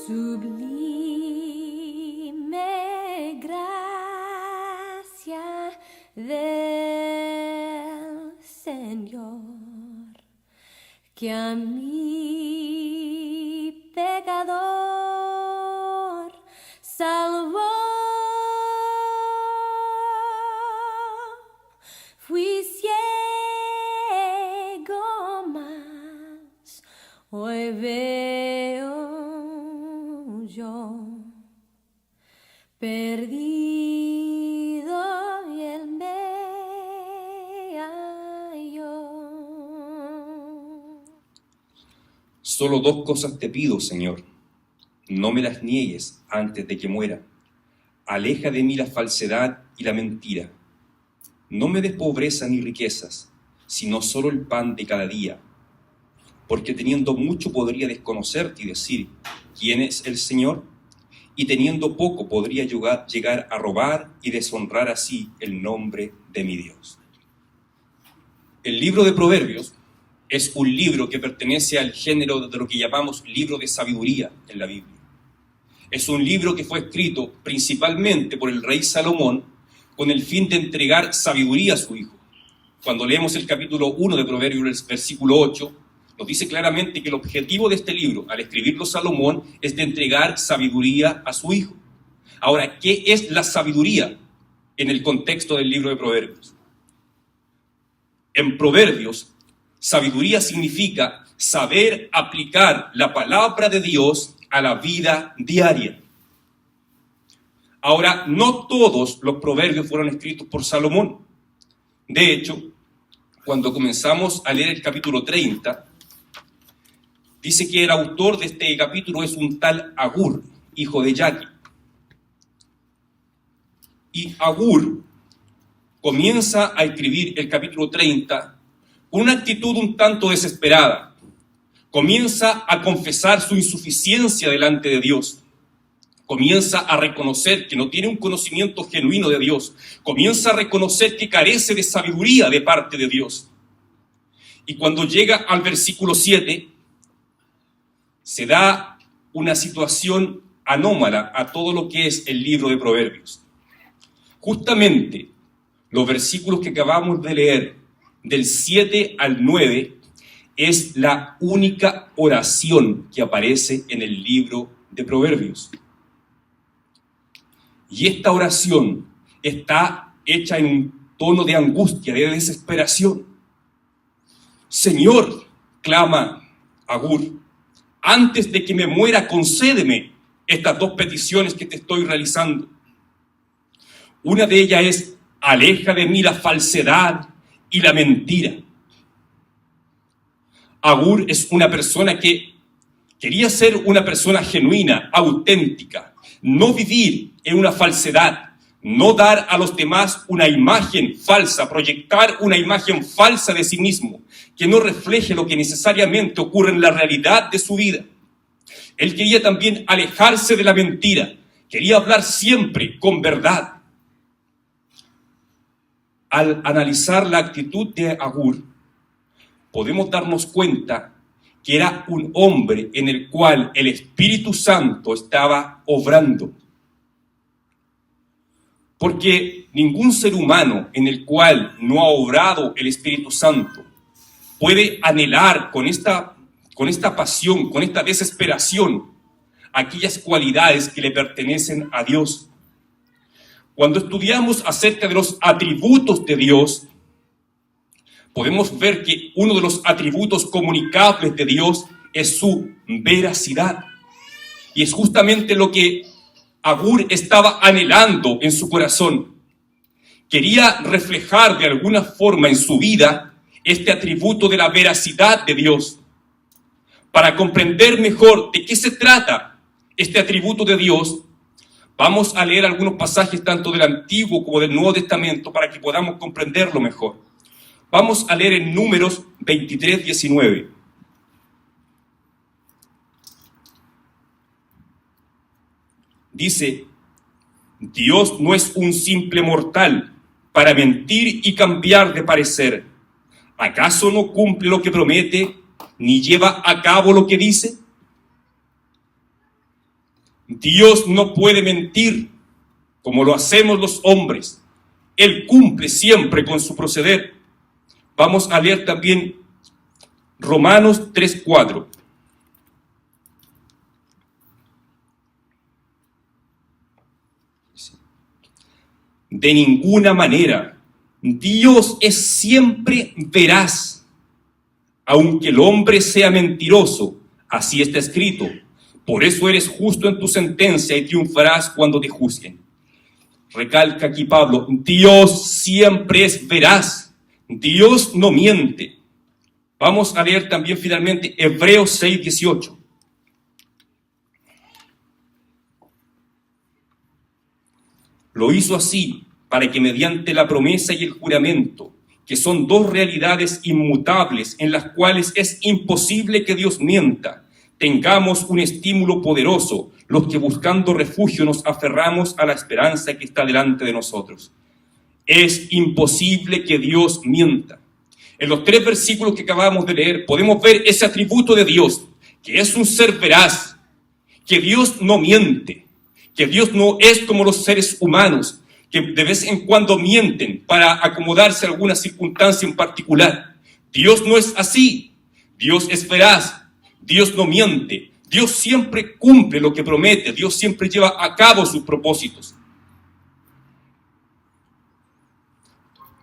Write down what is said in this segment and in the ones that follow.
Sublime gracia del Señor, que a mi pecador salvó. Fui ciego, mas hoy veo yo, perdido y él me halló. Solo dos cosas te pido, Señor. No me las niegues antes de que muera. Aleja de mí la falsedad y la mentira. No me des pobreza ni riquezas, sino solo el pan de cada día. Porque teniendo mucho podría desconocerte y decir, ¿quién es el Señor? Y teniendo poco podría llegar a robar y deshonrar así el nombre de mi Dios. El libro de Proverbios es un libro que pertenece al género de lo que llamamos libro de sabiduría en la Biblia. Es un libro que fue escrito principalmente por el rey Salomón con el fin de entregar sabiduría a su hijo. Cuando leemos el capítulo 1 de Proverbios, el versículo 8, nos dice claramente que el objetivo de este libro, al escribirlo Salomón, es de entregar sabiduría a su hijo. Ahora, ¿qué es la sabiduría en el contexto del libro de Proverbios? En Proverbios, sabiduría significa saber aplicar la palabra de Dios a la vida diaria. Ahora, no todos los proverbios fueron escritos por Salomón. De hecho, cuando comenzamos a leer el capítulo 30, dice que el autor de este capítulo es un tal Agur, hijo de Jaqui. Y Agur comienza a escribir el capítulo 30 con una actitud un tanto desesperada. Comienza a confesar su insuficiencia delante de Dios. Comienza a reconocer que no tiene un conocimiento genuino de Dios. Comienza a reconocer que carece de sabiduría de parte de Dios. Y cuando llega al versículo 7, se da una situación anómala a todo lo que es el libro de Proverbios. Justamente los versículos que acabamos de leer, del 7 al 9, es la única oración que aparece en el libro de Proverbios. Y esta oración está hecha en un tono de angustia, de desesperación. Señor, clama Agur, antes de que me muera, concédeme estas dos peticiones que te estoy realizando. Una de ellas es, aleja de mí la falsedad y la mentira. Agur es una persona que quería ser una persona genuina, auténtica, no vivir en una falsedad, no dar a los demás una imagen falsa, proyectar una imagen falsa de sí mismo, que no refleje lo que necesariamente ocurre en la realidad de su vida. Él quería también alejarse de la mentira, quería hablar siempre con verdad. Al analizar la actitud de Agur, podemos darnos cuenta que era un hombre en el cual el Espíritu Santo estaba obrando. Porque ningún ser humano en el cual no ha obrado el Espíritu Santo puede anhelar con esta pasión, con esta desesperación, aquellas cualidades que le pertenecen a Dios. Cuando estudiamos acerca de los atributos de Dios, podemos ver que uno de los atributos comunicables de Dios es su veracidad. Y es justamente lo que Agur estaba anhelando en su corazón. Quería reflejar de alguna forma en su vida este atributo de la veracidad de Dios. Para comprender mejor de qué se trata este atributo de Dios, vamos a leer algunos pasajes tanto del Antiguo como del Nuevo Testamento para que podamos comprenderlo mejor. Vamos a leer en Números 23, 19. Dice, Dios no es un simple mortal para mentir y cambiar de parecer. ¿Acaso no cumple lo que promete, ni lleva a cabo lo que dice? Dios no puede mentir como lo hacemos los hombres. Él cumple siempre con su proceder. Vamos a leer también Romanos 3:4. De ninguna manera, Dios es siempre veraz. Aunque el hombre sea mentiroso, así está escrito. Por eso eres justo en tu sentencia y triunfarás cuando te juzguen. Recalca aquí Pablo, Dios siempre es veraz. Dios no miente. Vamos a leer también finalmente Hebreos 6:18. Lo hizo así para que mediante la promesa y el juramento, que son dos realidades inmutables en las cuales es imposible que Dios mienta, tengamos un estímulo poderoso, los que buscando refugio nos aferramos a la esperanza que está delante de nosotros. Es imposible que Dios mienta. En los 3 versículos que acabamos de leer podemos ver ese atributo de Dios, que es un ser veraz, que Dios no miente, que Dios no es como los seres humanos, que de vez en cuando mienten para acomodarse a alguna circunstancia en particular. Dios no es así. Dios es veraz. Dios no miente. Dios siempre cumple lo que promete. Dios siempre lleva a cabo sus propósitos.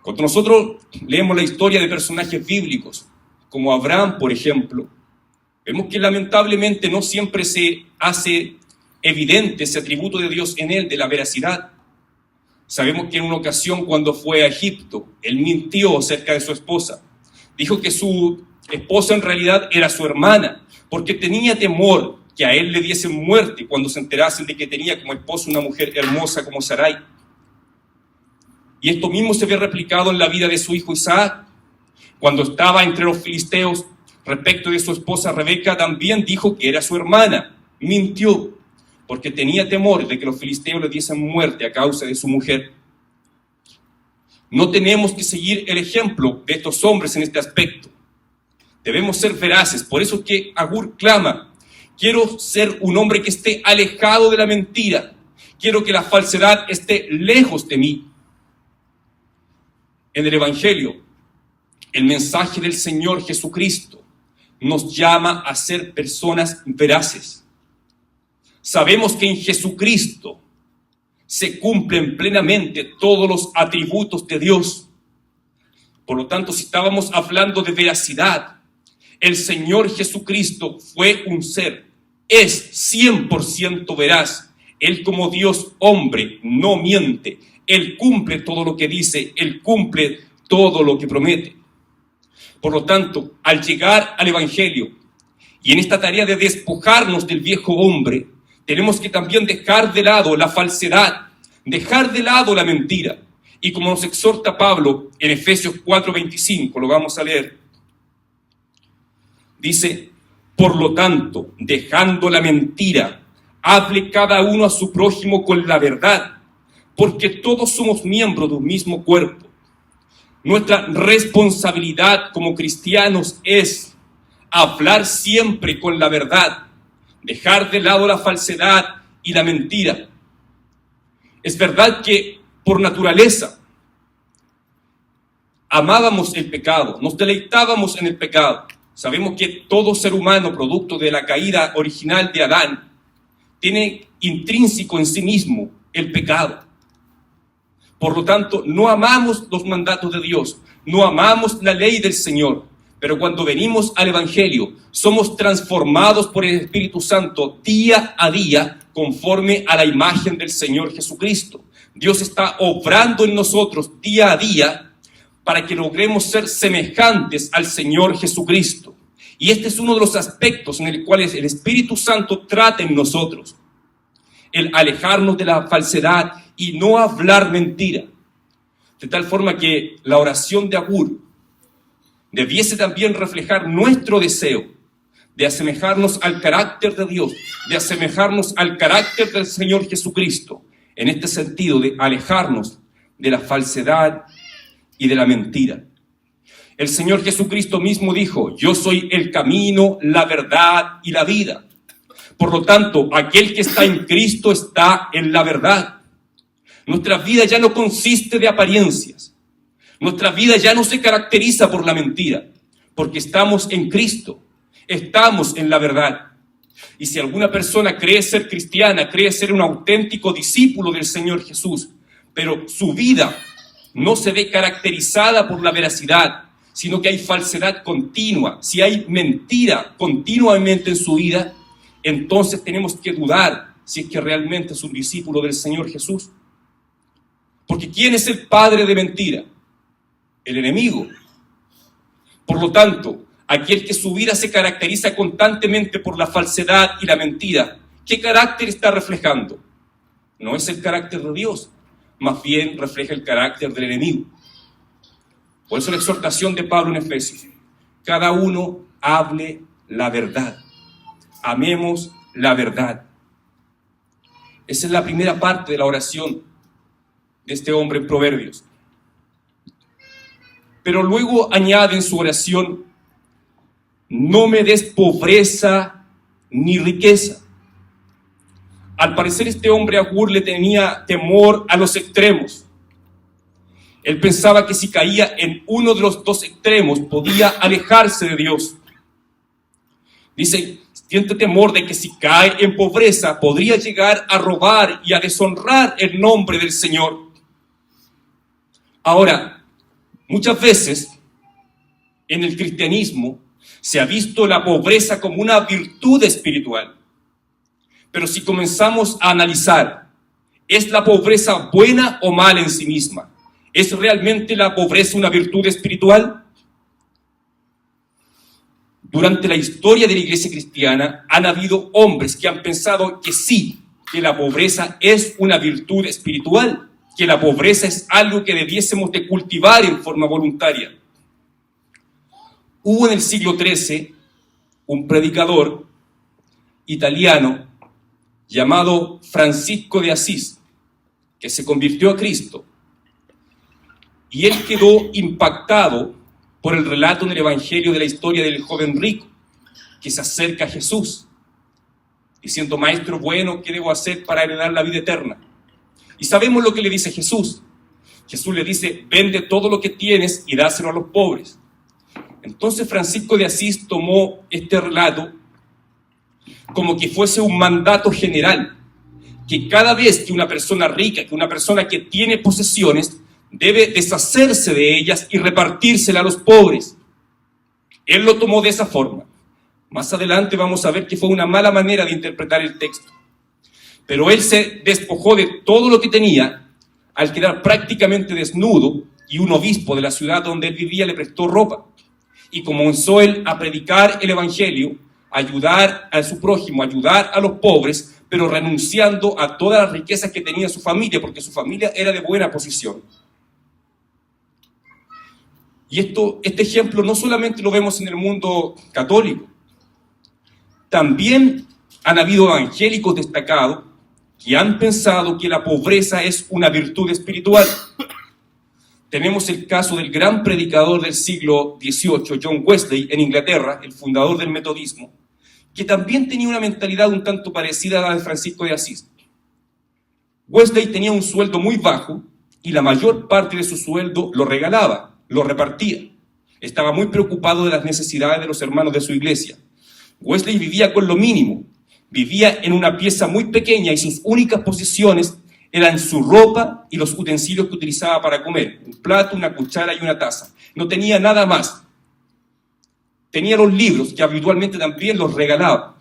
Cuando nosotros leemos la historia de personajes bíblicos, como Abraham, por ejemplo, vemos que lamentablemente no siempre se hace evidente ese atributo de Dios en él, de la veracidad. Sabemos que en una ocasión cuando fue a Egipto, él mintió acerca de su esposa. Dijo que su esposa en realidad era su hermana, porque tenía temor que a él le diesen muerte cuando se enterasen de que tenía como esposa una mujer hermosa como Sarai. Y esto mismo se ve replicado en la vida de su hijo Isaac. Cuando estaba entre los filisteos, respecto de su esposa Rebeca, también dijo que era su hermana. Mintió, porque tenía temor de que los filisteos le diesen muerte a causa de su mujer. No tenemos que seguir el ejemplo de estos hombres en este aspecto. Debemos ser veraces. Por eso es que Agur clama, quiero ser un hombre que esté alejado de la mentira. Quiero que la falsedad esté lejos de mí. En el Evangelio, el mensaje del Señor Jesucristo nos llama a ser personas veraces. Sabemos que en Jesucristo se cumplen plenamente todos los atributos de Dios. Por lo tanto, si estábamos hablando de veracidad, el Señor Jesucristo fue un ser, es 100% veraz. Él como Dios hombre no miente. Él cumple todo lo que dice, Él cumple todo lo que promete. Por lo tanto, al llegar al Evangelio y en esta tarea de despojarnos del viejo hombre, tenemos que también dejar de lado la falsedad, dejar de lado la mentira. Y como nos exhorta Pablo en Efesios 4:25, lo vamos a leer, dice, por lo tanto, dejando la mentira, hable cada uno a su prójimo con la verdad, porque todos somos miembros de un mismo cuerpo. Nuestra responsabilidad como cristianos es hablar siempre con la verdad, dejar de lado la falsedad y la mentira. Es verdad que por naturaleza amábamos el pecado, nos deleitábamos en el pecado. Sabemos que todo ser humano, producto de la caída original de Adán, tiene intrínseco en sí mismo el pecado. Por lo tanto, no amamos los mandatos de Dios, no amamos la ley del Señor. Pero cuando venimos al Evangelio, somos transformados por el Espíritu Santo día a día conforme a la imagen del Señor Jesucristo. Dios está obrando en nosotros día a día para que logremos ser semejantes al Señor Jesucristo. Y este es uno de los aspectos en el cual el Espíritu Santo trata en nosotros. El alejarnos de la falsedad y no hablar mentira. De tal forma que la oración de Agur debiese también reflejar nuestro deseo de asemejarnos al carácter de Dios, de asemejarnos al carácter del Señor Jesucristo, en este sentido de alejarnos de la falsedad y de la mentira. El Señor Jesucristo mismo dijo, yo soy el camino, la verdad y la vida. Por lo tanto, aquel que está en Cristo está en la verdad. Nuestra vida ya no consiste de apariencias. Nuestra vida ya no se caracteriza por la mentira, porque estamos en Cristo, estamos en la verdad. Y si alguna persona cree ser cristiana, cree ser un auténtico discípulo del Señor Jesús, pero su vida no se ve caracterizada por la veracidad, sino que hay falsedad continua, si hay mentira continuamente en su vida, entonces tenemos que dudar si es que realmente es un discípulo del Señor Jesús. Porque ¿quién es el padre de mentira? El enemigo. Por lo tanto, aquel que su vida se caracteriza constantemente por la falsedad y la mentira, ¿qué carácter está reflejando? No es el carácter de Dios, más bien refleja el carácter del enemigo. Por eso la exhortación de Pablo en Efesios: cada uno hable la verdad, amemos la verdad. Esa es la primera parte de la oración de este hombre en Proverbios. Pero luego añade en su oración: no me des pobreza ni riqueza. Al parecer este hombre Agur le tenía temor a los extremos. Él pensaba que si caía en uno de los dos extremos podía alejarse de Dios. Dice, siente temor de que si cae en pobreza podría llegar a robar y a deshonrar el nombre del Señor. Ahora, muchas veces en el cristianismo se ha visto la pobreza como una virtud espiritual. Pero si comenzamos a analizar, ¿es la pobreza buena o mala en sí misma? ¿Es realmente la pobreza una virtud espiritual? Durante la historia de la iglesia cristiana han habido hombres que han pensado que sí, que la pobreza es una virtud espiritual, que la pobreza es algo que debiésemos de cultivar en forma voluntaria. Hubo en el siglo XIII un predicador italiano llamado Francisco de Asís, que se convirtió a Cristo. Y él quedó impactado por el relato en el Evangelio de la historia del joven rico que se acerca a Jesús, diciendo: maestro bueno, ¿qué debo hacer para heredar la vida eterna? Y sabemos lo que le dice Jesús. Jesús le dice: vende todo lo que tienes y dáselo a los pobres. Entonces Francisco de Asís tomó este relato como que fuese un mandato general, que cada vez que una persona rica, que una persona que tiene posesiones, debe deshacerse de ellas y repartírsela a los pobres. Él lo tomó de esa forma. Más adelante vamos a ver que fue una mala manera de interpretar el texto. Pero él se despojó de todo lo que tenía al quedar prácticamente desnudo, y un obispo de la ciudad donde él vivía le prestó ropa. Y comenzó él a predicar el evangelio, a ayudar a su prójimo, a ayudar a los pobres, pero renunciando a todas las riquezas que tenía su familia, porque su familia era de buena posición. Y este ejemplo no solamente lo vemos en el mundo católico, también han habido evangélicos destacados que han pensado que la pobreza es una virtud espiritual. Tenemos el caso del gran predicador del siglo XVIII, John Wesley, en Inglaterra, el fundador del metodismo, que también tenía una mentalidad un tanto parecida a la de Francisco de Asís. Wesley tenía un sueldo muy bajo y la mayor parte de su sueldo lo regalaba, lo repartía. Estaba muy preocupado de las necesidades de los hermanos de su iglesia. Wesley vivía con lo mínimo, vivía en una pieza muy pequeña y sus únicas posesiones eran su ropa y los utensilios que utilizaba para comer, un plato, una cuchara y una taza. No tenía nada más. Tenía los libros, que habitualmente también los regalaba.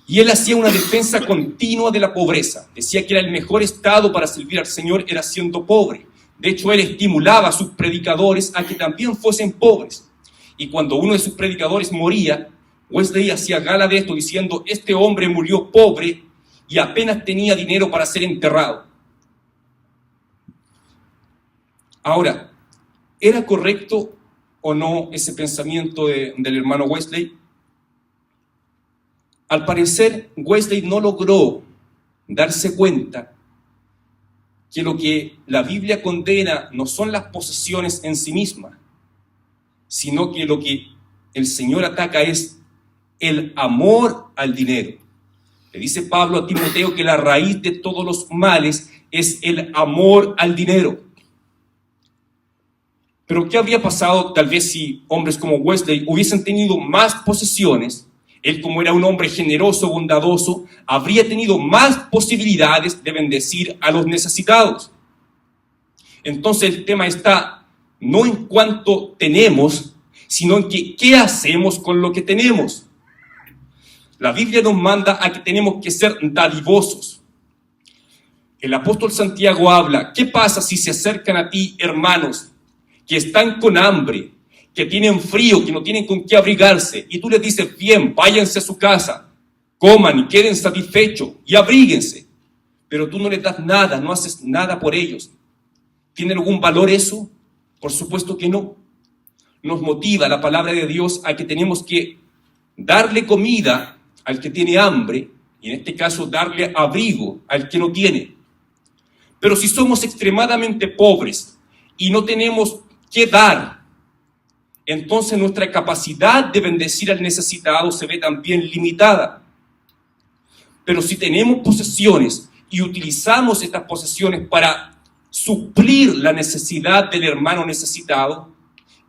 Y él hacía una defensa continua de la pobreza. Decía que era el mejor estado para servir al Señor era siendo pobre. De hecho, él estimulaba a sus predicadores a que también fuesen pobres. Y cuando uno de sus predicadores moría, Wesley hacía gala de esto diciendo: este hombre murió pobre y apenas tenía dinero para ser enterrado. Ahora, ¿era correcto o no ese pensamiento del hermano Wesley? Al parecer, Wesley no logró darse cuenta que lo que la Biblia condena no son las posesiones en sí mismas, sino que lo que el Señor ataca es el amor al dinero. Le dice Pablo a Timoteo que la raíz de todos los males es el amor al dinero. Pero ¿qué habría pasado tal vez si hombres como Wesley hubiesen tenido más posesiones? Él, como era un hombre generoso, bondadoso, habría tenido más posibilidades de bendecir a los necesitados. Entonces el tema está no en cuánto tenemos, sino en qué hacemos con lo que tenemos. La Biblia nos manda a que tenemos que ser dadivosos. El apóstol Santiago habla, ¿qué pasa si se acercan a ti hermanos que están con hambre, que tienen frío, que no tienen con qué abrigarse, y tú les dices, bien, váyanse a su casa, coman y queden satisfechos y abríguense, pero tú no les das nada, no haces nada por ellos? ¿Tiene algún valor eso? Por supuesto que no. Nos motiva la palabra de Dios a que tenemos que darle comida al que tiene hambre, y en este caso darle abrigo al que no tiene. Pero si somos extremadamente pobres y no tenemos qué dar, entonces nuestra capacidad de bendecir al necesitado se ve también limitada. Pero si tenemos posesiones y utilizamos estas posesiones para suplir la necesidad del hermano necesitado,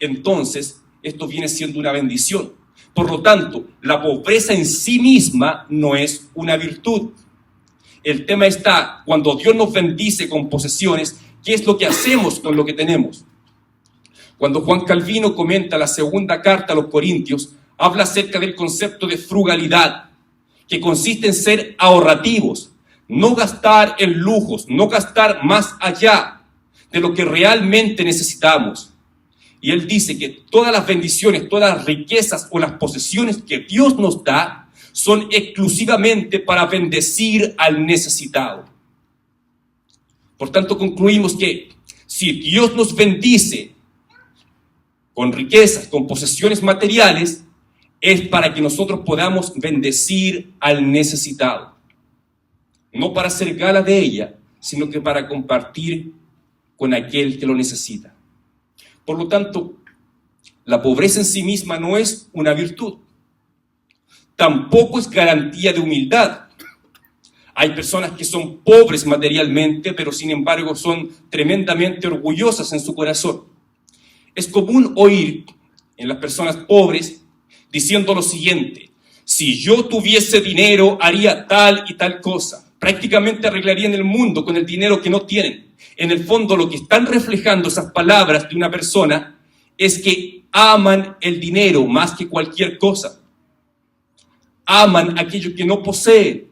entonces esto viene siendo una bendición. Por lo tanto, la pobreza en sí misma no es una virtud. El tema está, cuando Dios nos bendice con posesiones, ¿qué es lo que hacemos con lo que tenemos? Cuando Juan Calvino comenta la segunda carta a los Corintios, habla acerca del concepto de frugalidad, que consiste en ser ahorrativos, no gastar en lujos, no gastar más allá de lo que realmente necesitamos. Y él dice que todas las bendiciones, todas las riquezas o las posesiones que Dios nos da son exclusivamente para bendecir al necesitado. Por tanto, concluimos que si Dios nos bendice con riquezas, con posesiones materiales, es para que nosotros podamos bendecir al necesitado. No para hacer gala de ella, sino que para compartir con aquel que lo necesita. Por lo tanto, la pobreza en sí misma no es una virtud. Tampoco es garantía de humildad. Hay personas que son pobres materialmente, pero sin embargo son tremendamente orgullosas en su corazón. Es común oír en las personas pobres diciendo lo siguiente: si yo tuviese dinero, haría tal y tal cosa. Prácticamente arreglarían el mundo con el dinero que no tienen. En el fondo, lo que están reflejando esas palabras de una persona es que aman el dinero más que cualquier cosa. Aman aquello que no poseen.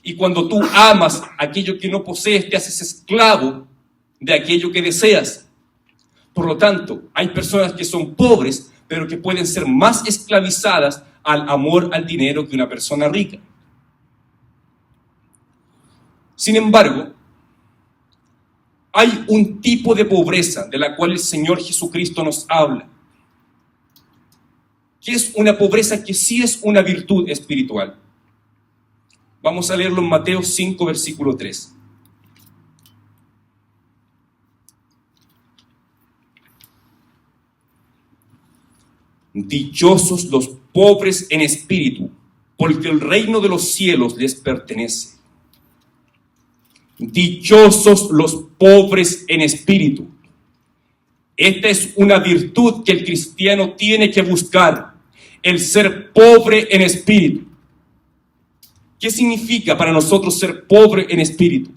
Y cuando tú amas aquello que no posees, te haces esclavo de aquello que deseas. Por lo tanto, hay personas que son pobres, pero que pueden ser más esclavizadas al amor al dinero que una persona rica. Sin embargo, hay un tipo de pobreza de la cual el Señor Jesucristo nos habla, que es una pobreza que sí es una virtud espiritual. Vamos a leerlo en Mateo 5, versículo 3. Dichosos los pobres en espíritu, porque el reino de los cielos les pertenece. Dichosos los pobres en espíritu. Esta es una virtud que el cristiano tiene que buscar, el ser pobre en espíritu. ¿Qué significa para nosotros ser pobre en espíritu?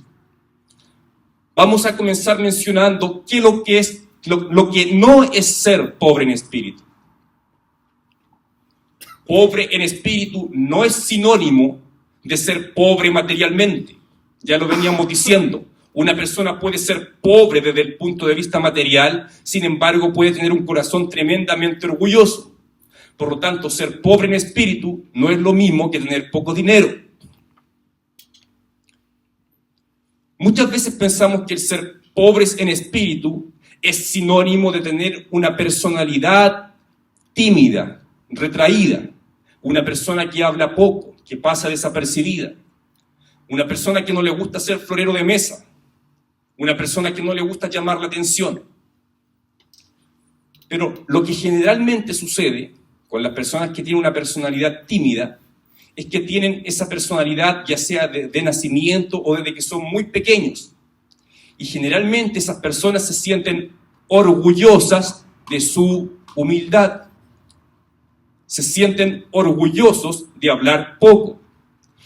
Vamos a comenzar mencionando qué es lo que no es ser pobre en espíritu. Pobre en espíritu no es sinónimo de ser pobre materialmente. Ya lo veníamos diciendo. Una persona puede ser pobre desde el punto de vista material, sin embargo puede tener un corazón tremendamente orgulloso. Por lo tanto, ser pobre en espíritu no es lo mismo que tener poco dinero. Muchas veces pensamos que el ser pobres en espíritu es sinónimo de tener una personalidad tímida, retraída, una persona que habla poco, que pasa desapercibida, una persona que no le gusta ser florero de mesa, una persona que no le gusta llamar la atención. Pero lo que generalmente sucede con las personas que tienen una personalidad tímida es que tienen esa personalidad ya sea de nacimiento o desde que son muy pequeños. Y generalmente esas personas se sienten orgullosas de su humildad. Se sienten orgullosos de hablar poco.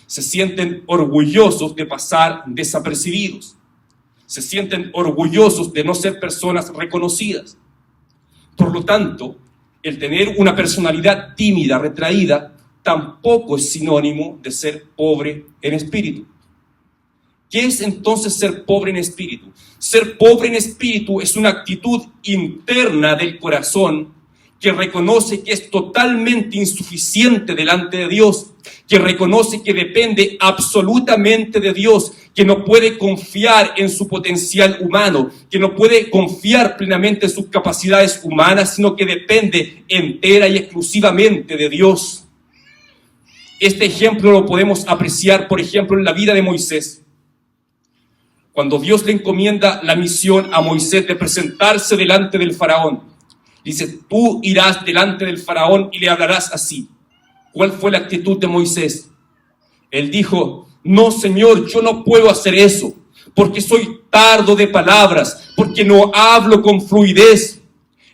Se sienten orgullosos de pasar desapercibidos. Se sienten orgullosos de no ser personas reconocidas. Por lo tanto, el tener una personalidad tímida, retraída, tampoco es sinónimo de ser pobre en espíritu. ¿Qué es entonces ser pobre en espíritu? Ser pobre en espíritu es una actitud interna del corazón que reconoce que es totalmente insuficiente delante de Dios, que reconoce que depende absolutamente de Dios, que no puede confiar en su potencial humano, que no puede confiar plenamente en sus capacidades humanas, sino que depende entera y exclusivamente de Dios. Este ejemplo lo podemos apreciar, por ejemplo, en la vida de Moisés. Cuando Dios le encomienda la misión a Moisés de presentarse delante del faraón, dice, tú irás delante del faraón y le hablarás así. ¿Cuál fue la actitud de Moisés? Él dijo, no, Señor, yo no puedo hacer eso, porque soy tardo de palabras, porque no hablo con fluidez.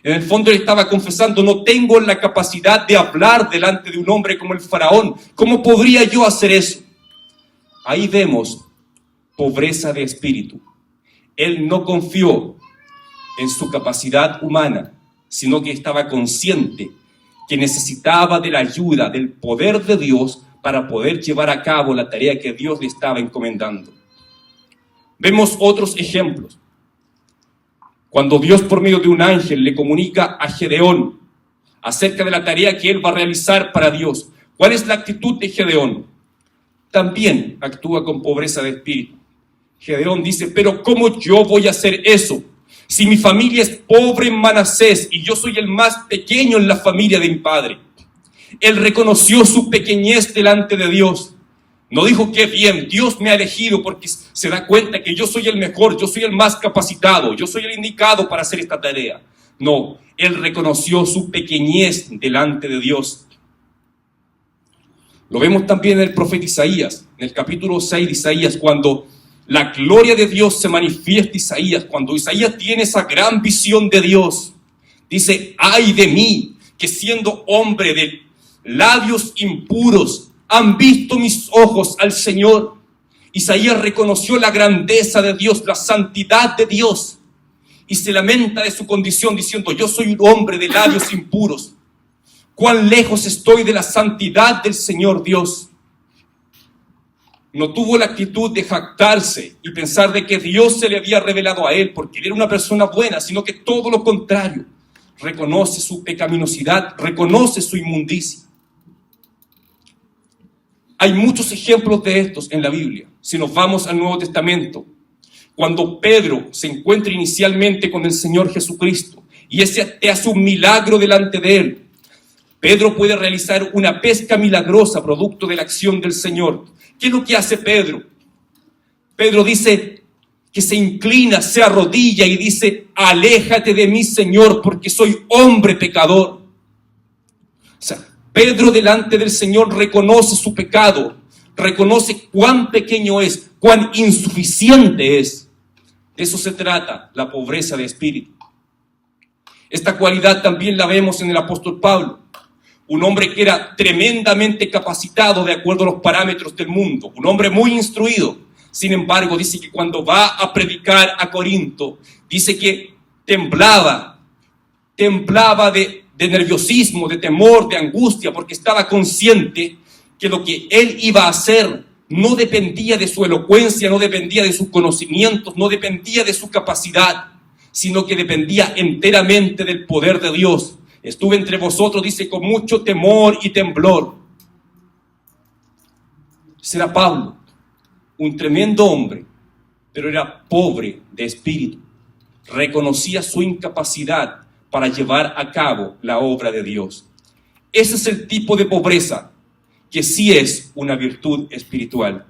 En el fondo él estaba confesando, no tengo la capacidad de hablar delante de un hombre como el faraón. ¿Cómo podría yo hacer eso? Ahí vemos pobreza de espíritu. Él no confió en su capacidad humana, sino que estaba consciente que necesitaba de la ayuda, del poder de Dios para poder llevar a cabo la tarea que Dios le estaba encomendando. Vemos otros ejemplos. Cuando Dios por medio de un ángel le comunica a Gedeón acerca de la tarea que él va a realizar para Dios, ¿cuál es la actitud de Gedeón? También actúa con pobreza de espíritu. Gedeón dice, pero ¿cómo yo voy a hacer eso? Si mi familia es pobre en Manasés y yo soy el más pequeño en la familia de mi padre. Él reconoció su pequeñez delante de Dios. No dijo, qué bien, Dios me ha elegido porque se da cuenta que yo soy el mejor, yo soy el más capacitado, yo soy el indicado para hacer esta tarea. No, él reconoció su pequeñez delante de Dios. Lo vemos también en el profeta Isaías, en el capítulo 6 de Isaías, cuando la gloria de Dios se manifiesta a Isaías, cuando Isaías tiene esa gran visión de Dios. Dice, ay de mí, que siendo hombre de labios impuros, han visto mis ojos al Señor. Isaías reconoció la grandeza de Dios, la santidad de Dios, y se lamenta de su condición diciendo, yo soy un hombre de labios impuros. Cuán lejos estoy de la santidad del Señor Dios. No tuvo la actitud de jactarse y pensar de que Dios se le había revelado a él porque él era una persona buena, sino que todo lo contrario. Reconoce su pecaminosidad, reconoce su inmundicia. Hay muchos ejemplos de estos en la Biblia. Si nos vamos al Nuevo Testamento, cuando Pedro se encuentra inicialmente con el Señor Jesucristo y ese hace un milagro delante de él, Pedro puede realizar una pesca milagrosa producto de la acción del Señor. ¿Qué es lo que hace Pedro? Pedro dice que se inclina, se arrodilla y dice, aléjate de mí, Señor, porque soy hombre pecador. O sea, Pedro delante del Señor reconoce su pecado, reconoce cuán pequeño es, cuán insuficiente es. De eso se trata la pobreza de espíritu. Esta cualidad también la vemos en el apóstol Pablo, un hombre que era tremendamente capacitado de acuerdo a los parámetros del mundo, un hombre muy instruido. Sin embargo, dice que cuando va a predicar a Corinto, dice que temblaba de nerviosismo, de temor, de angustia, porque estaba consciente que lo que él iba a hacer no dependía de su elocuencia, no dependía de sus conocimientos, no dependía de su capacidad, sino que dependía enteramente del poder de Dios. Estuve entre vosotros, dice, con mucho temor y temblor. Será Pablo, un tremendo hombre, pero era pobre de espíritu. Reconocía su incapacidad para llevar a cabo la obra de Dios. Ese es el tipo de pobreza que sí es una virtud espiritual.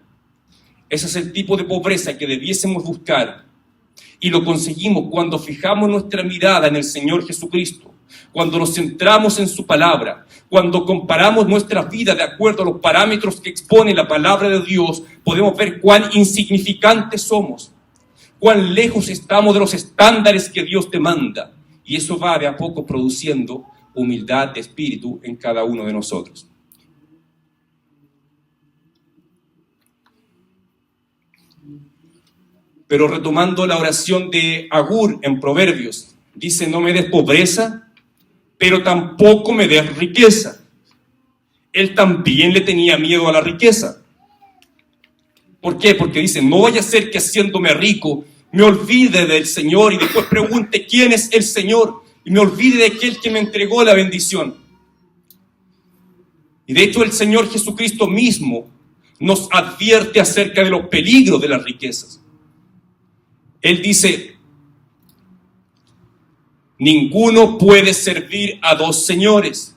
Ese es el tipo de pobreza que debiésemos buscar y lo conseguimos cuando fijamos nuestra mirada en el Señor Jesucristo, cuando nos centramos en su palabra, Cuando comparamos nuestra vida de acuerdo a los parámetros que expone la palabra de Dios, podemos ver cuán insignificantes somos, cuán lejos estamos de los estándares que Dios demanda. Y eso va de a poco produciendo humildad de espíritu en cada uno de nosotros. Pero retomando la oración de Agur en Proverbios, dice: no me des pobreza, pero tampoco me des riqueza. Él también le tenía miedo a la riqueza. ¿Por qué? Porque dice: no vaya a ser que haciéndome rico me olvide del Señor y después pregunte quién es el Señor y me olvide de aquel que me entregó la bendición. Y de hecho el Señor Jesucristo mismo nos advierte acerca de los peligros de las riquezas. Él dice: ninguno puede servir a dos señores,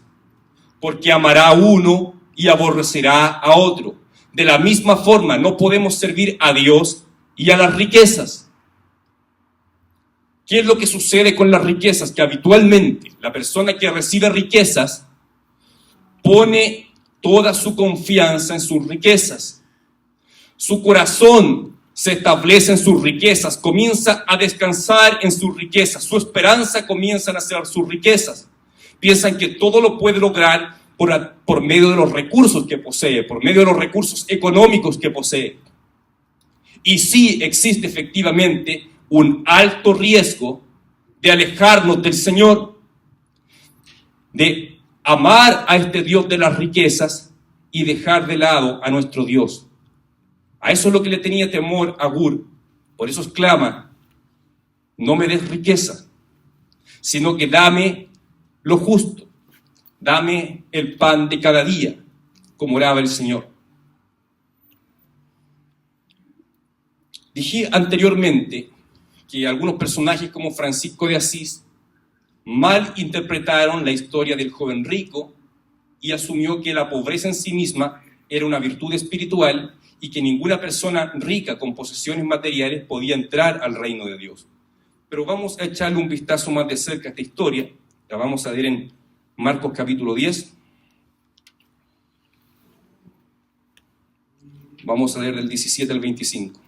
porque amará a uno y aborrecerá a otro. De la misma forma, no podemos servir a Dios y a las riquezas. ¿Qué es lo que sucede con las riquezas? Que habitualmente la persona que recibe riquezas pone toda su confianza en sus riquezas. Su corazón se establece en sus riquezas, comienza a descansar en sus riquezas, su esperanza comienza a ser sus riquezas. Piensan que todo lo puede lograr por medio de los recursos que posee, por medio de los recursos económicos que posee. Y sí existe efectivamente un alto riesgo de alejarnos del Señor, de amar a este Dios de las riquezas y dejar de lado a nuestro Dios. A eso es lo que le tenía temor a Agur. Por eso exclama: no me des riqueza, sino que dame lo justo, dame el pan de cada día, como oraba el Señor. Dije anteriormente que algunos personajes como Francisco de Asís mal interpretaron la historia del joven rico y asumió que la pobreza en sí misma era una virtud espiritual y que ninguna persona rica con posesiones materiales podía entrar al reino de Dios. Pero vamos a echarle un vistazo más de cerca a esta historia. La vamos a ver en Marcos capítulo 10. Vamos a leer del 17 al 25.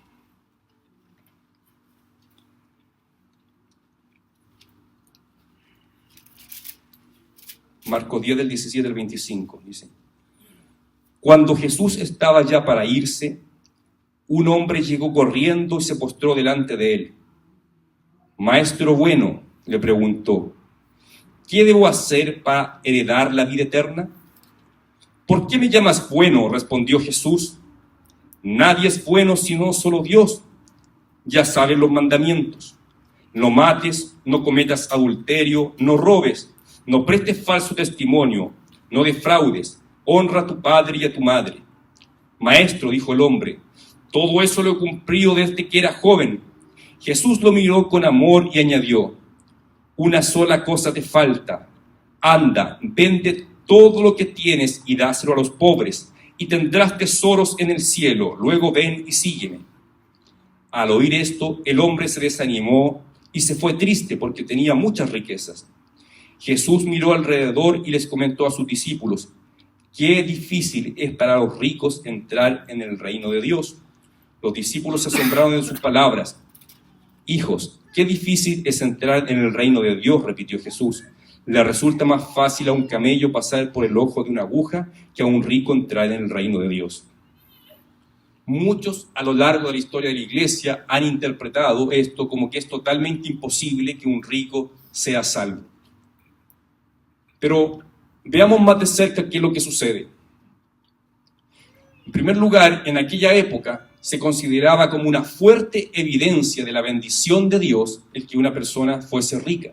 Marcos 10 del 17 al 25, dice: cuando Jesús estaba ya para irse, un hombre llegó corriendo y se postró delante de él. Maestro bueno, le preguntó, ¿qué debo hacer para heredar la vida eterna? ¿Por qué me llamas bueno?, respondió Jesús. Nadie es bueno sino solo Dios. Ya sabes los mandamientos: no mates, no cometas adulterio, no robes, no prestes falso testimonio, no defraudes, honra a tu padre y a tu madre. Maestro, dijo el hombre, todo eso lo he cumplido desde que era joven. Jesús lo miró con amor y añadió, una sola cosa te falta. Anda, vende todo lo que tienes y dáselo a los pobres, y tendrás tesoros en el cielo. Luego ven y sígueme. Al oír esto, el hombre se desanimó y se fue triste porque tenía muchas riquezas. Jesús miró alrededor y les comentó a sus discípulos, qué difícil es para los ricos entrar en el reino de Dios. Los discípulos se asombraron de sus palabras. Hijos, qué difícil es entrar en el reino de Dios, repitió Jesús. Le resulta más fácil a un camello pasar por el ojo de una aguja que a un rico entrar en el reino de Dios. Muchos a lo largo de la historia de la iglesia han interpretado esto como que es totalmente imposible que un rico sea salvo. Pero veamos más de cerca qué es lo que sucede. En primer lugar, en aquella época se consideraba como una fuerte evidencia de la bendición de Dios el que una persona fuese rica.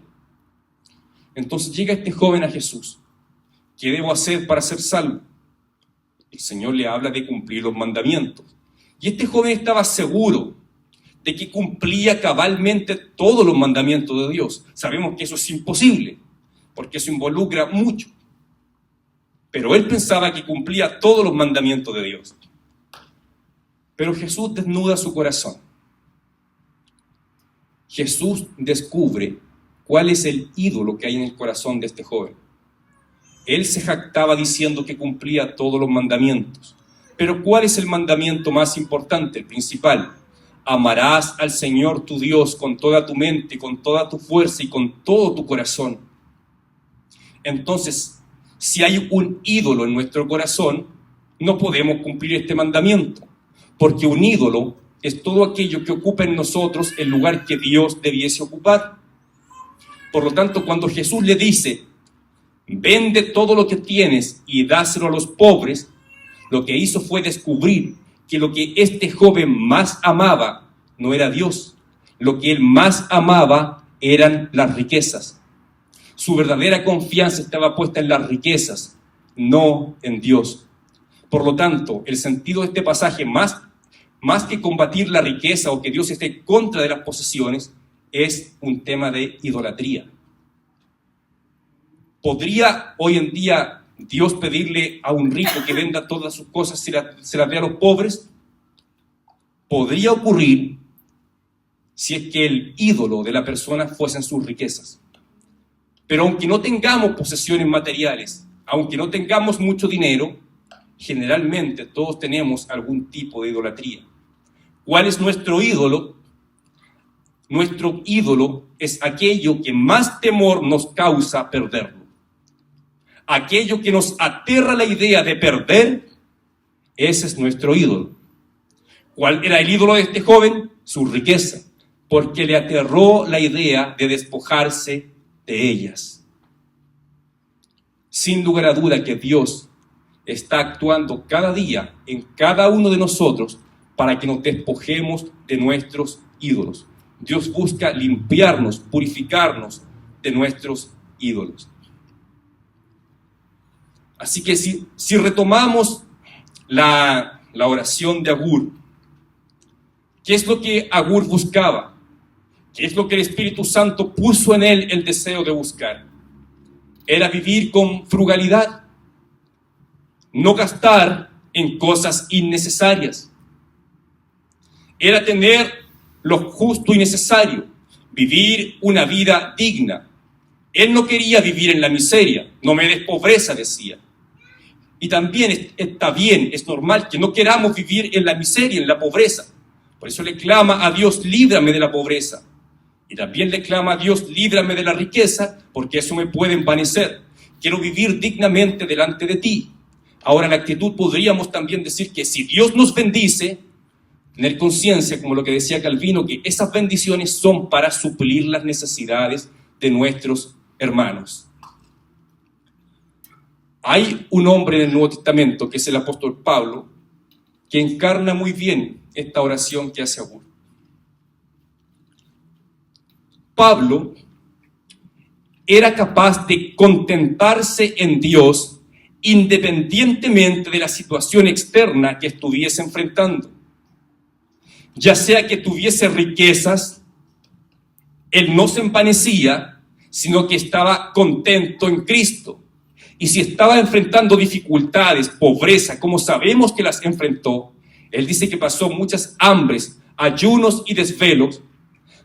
Entonces llega este joven a Jesús. ¿Qué debo hacer para ser salvo? El Señor le habla de cumplir los mandamientos. Y este joven estaba seguro de que cumplía cabalmente todos los mandamientos de Dios. Sabemos que eso es imposible, porque eso involucra mucho. Pero él pensaba que cumplía todos los mandamientos de Dios. Pero Jesús desnuda su corazón. Jesús descubre cuál es el ídolo que hay en el corazón de este joven. Él se jactaba diciendo que cumplía todos los mandamientos. Pero ¿cuál es el mandamiento más importante, el principal? Amarás al Señor tu Dios con toda tu mente, con toda tu fuerza y con todo tu corazón. Entonces, si hay un ídolo en nuestro corazón, no podemos cumplir este mandamiento, porque un ídolo es todo aquello que ocupa en nosotros el lugar que Dios debiese ocupar. Por lo tanto, cuando Jesús le dice, vende todo lo que tienes y dáselo a los pobres, lo que hizo fue descubrir que lo que este joven más amaba no era Dios. Lo que él más amaba eran las riquezas. Su verdadera confianza estaba puesta en las riquezas, no en Dios. Por lo tanto, el sentido de este pasaje, más que combatir la riqueza o que Dios esté en contra de las posesiones, es un tema de idolatría. ¿Podría hoy en día Dios pedirle a un rico que venda todas sus cosas y se las dé a los pobres? Podría ocurrir si es que el ídolo de la persona fuesen sus riquezas. Pero aunque no tengamos posesiones materiales, aunque no tengamos mucho dinero, generalmente todos tenemos algún tipo de idolatría. ¿Cuál es nuestro ídolo? Nuestro ídolo es aquello que más temor nos causa perderlo. Aquello que nos aterra la idea de perder, ese es nuestro ídolo. ¿Cuál era el ídolo de este joven? Su riqueza, porque le aterró la idea de despojarse de ellas. Sin lugar a duda que Dios está actuando cada día en cada uno de nosotros para que nos despojemos de nuestros ídolos. Dios busca limpiarnos, purificarnos de nuestros ídolos. Así que si retomamos la oración de Agur, ¿qué es lo que Agur buscaba? ¿Qué es lo que el Espíritu Santo puso en él el deseo de buscar? Era vivir con frugalidad, no gastar en cosas innecesarias. Era tener lo justo y necesario, vivir una vida digna. Él no quería vivir en la miseria, no me des pobreza, decía. Y también está bien, es normal que no queramos vivir en la miseria, en la pobreza. Por eso le clama a Dios, líbrame de la pobreza. Y también le clama a Dios, líbrame de la riqueza, porque eso me puede envanecer. Quiero vivir dignamente delante de ti. Ahora, en la actitud podríamos también decir que si Dios nos bendice, tener conciencia, como lo que decía Calvino, que esas bendiciones son para suplir las necesidades de nuestros hermanos. Hay un hombre en el Nuevo Testamento, que es el apóstol Pablo, que encarna muy bien esta oración que hace Agur. Pablo era capaz de contentarse en Dios independientemente de la situación externa que estuviese enfrentando. Ya sea que tuviese riquezas, él no se envanecía, sino que estaba contento en Cristo. Y si estaba enfrentando dificultades, pobreza, como sabemos que las enfrentó, él dice que pasó muchas hambres, ayunos y desvelos.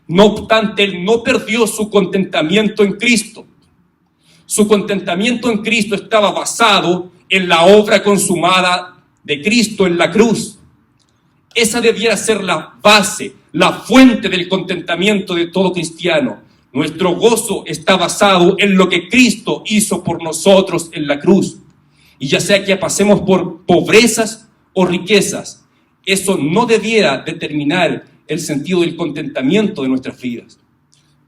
No obstante, él no perdió su contentamiento en Cristo. Su contentamiento en Cristo estaba basado en la obra consumada de Cristo en la cruz. Esa debiera ser la base, la fuente del contentamiento de todo cristiano. Nuestro gozo está basado en lo que Cristo hizo por nosotros en la cruz. Y ya sea que pasemos por pobrezas o riquezas, eso no debiera determinar el sentido del contentamiento de nuestras vidas.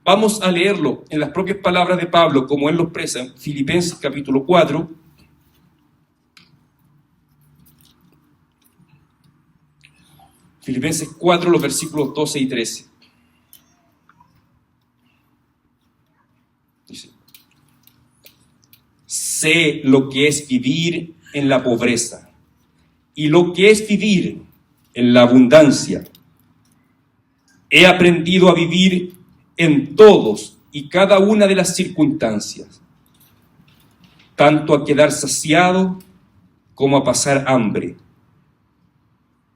Vamos a leerlo en las propias palabras de Pablo, como él lo expresa en Filipenses capítulo 4. Filipenses 4, los versículos 12 y 13. Dice: sé lo que es vivir en la pobreza y lo que es vivir en la abundancia. He aprendido a vivir en todos y cada una de las circunstancias, tanto a quedar saciado como a pasar hambre,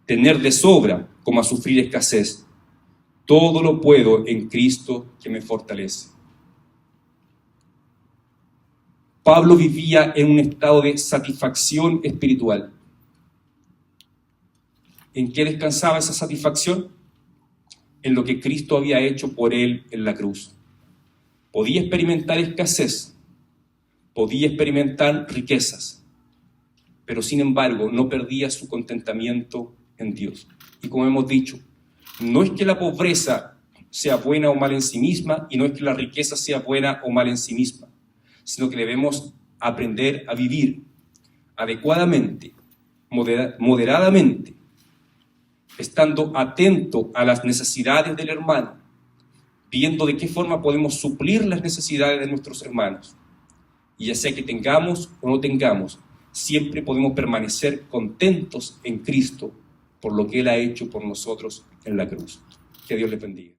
tener de sobra como a sufrir escasez. Todo lo puedo en Cristo que me fortalece. Pablo vivía en un estado de satisfacción espiritual. ¿En qué descansaba esa satisfacción? En lo que Cristo había hecho por él en la cruz. Podía experimentar escasez, podía experimentar riquezas, pero sin embargo no perdía su contentamiento en Dios. Y como hemos dicho, no es que la pobreza sea buena o mala en sí misma, y no es que la riqueza sea buena o mala en sí misma, sino que debemos aprender a vivir adecuadamente, moderadamente, estando atento a las necesidades del hermano, viendo de qué forma podemos suplir las necesidades de nuestros hermanos. Y ya sea que tengamos o no tengamos, siempre podemos permanecer contentos en Cristo por lo que Él ha hecho por nosotros en la cruz. Que Dios les bendiga.